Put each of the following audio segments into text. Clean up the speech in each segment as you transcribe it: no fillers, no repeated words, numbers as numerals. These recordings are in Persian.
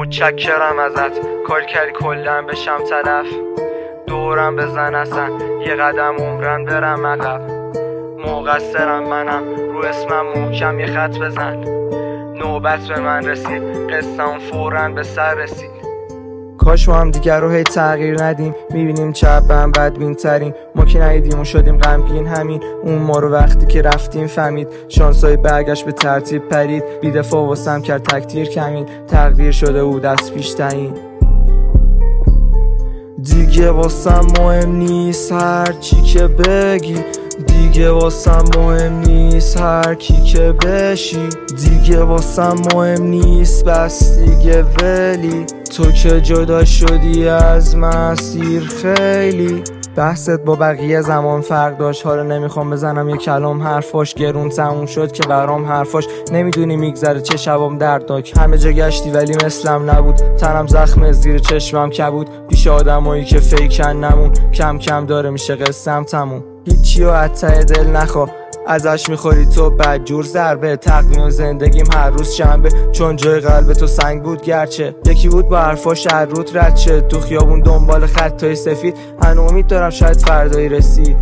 متشکرم ازت، کار کردی کلن بشم تلف. دورم بزن اصلا یه قدم عمرن برم عقب. مقصرم منم، رو اسمم محکم یه خط بزن. نوبت به من رسید، قصه‌ام فوراً به سر رسید. کاش ما هم دیگر رو هی تغییر ندیم، میبینیم چپم بدبین ترین. ما که ندیدیم و شدیم غمگین، همین اون ما رو وقتی که رفتیم فهمید. شانسای برگشت به ترتیب پرید، بی‌دفاع واسم کرد تکتیر کمین. تقدیر شده بود از پیش تعیین. دیگه واسم مهم نیست هر چی که بگی، دیگه واسم مهم نیست هر کی که بشی، دیگه واسم مهم نیست بس دیگه. ولی تو که جدا شدی از مسیر خیلی. بحثت با بقیه زمان فرق داشت، حالا نمیخوام بزنم یه کلام حرفاش. گرون تموم شد که برام حرفاش، نمیدونی میگذره چه شبام دردناک. همه جا گشتی ولی مثلم نبود، تنم زخم زیر چشمم کبود. پیش آدمایی که فیکن نمون، کم کم داره میشه قصم تموم. هیچی و ته دل نخواه، ازش میخوری تو بدجور ضربه. تقویم زندگیم هر روز شنبه، چون جای قلب تو سنگ بود گرچه. یکی بود با حرفاش هر روت رد شه، تو خیابون دنبال خطای سفید. هنو امید دارم شاید فردایی رسید.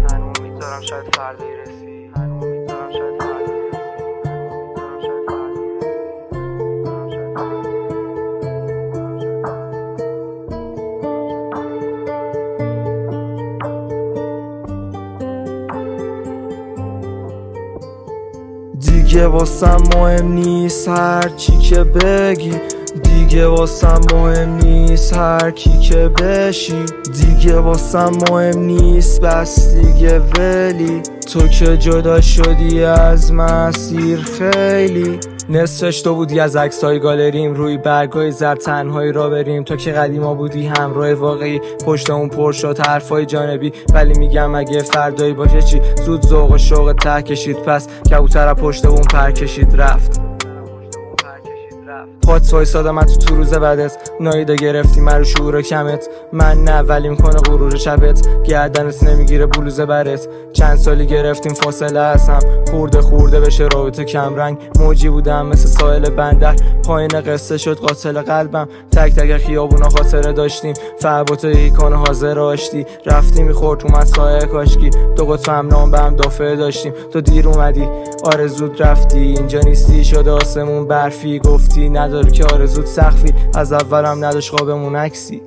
دیگه واسم مهم نیست هر چی که بگی، دیگه واسم مهم نیست هر کی که بشی، دیگه واسم مهم نیست بس دیگه. ولی تو که جدا شدی از مسیر خیلی. نصفش تو بودی از عکسای گالریم، روی برگای زرد تنهایی را بریم. تو که قدیما بودی همراه واقعی، پشت اون پر شد حرفای جانبی. ولی میگم اگه فردایی باشه چی، زود ذوق و شوق ته کشید. پس کبوتر پشت اون پر کشید رفت. پات وایساده من تو روز بعدت، نایده گرفتی من رو شعور کمت. من نه ولی میکنه غرور شبت، گردنت نمیگیره بلوز برت. چند سالی گرفتیم فاصله هستم، خورده خورده بشه رابطه کمرنگ. موجی بودم مثل ساحل بندر، پایین قصه شد قاتل قلبم. تک تک خیابونا خاطره داشتیم، فرباته ایکان حاضر آشتی. رفتی میخورد تو مسایه کاشکی، دو قطب امنام به هم دافعه داشتیم. تو دیر اومدی آرزود رفتی، اینجا نیستی شده آسمون برفی. گفتی نداره که آرزود سخفی، از اولم نداشت خوابمون عکسی.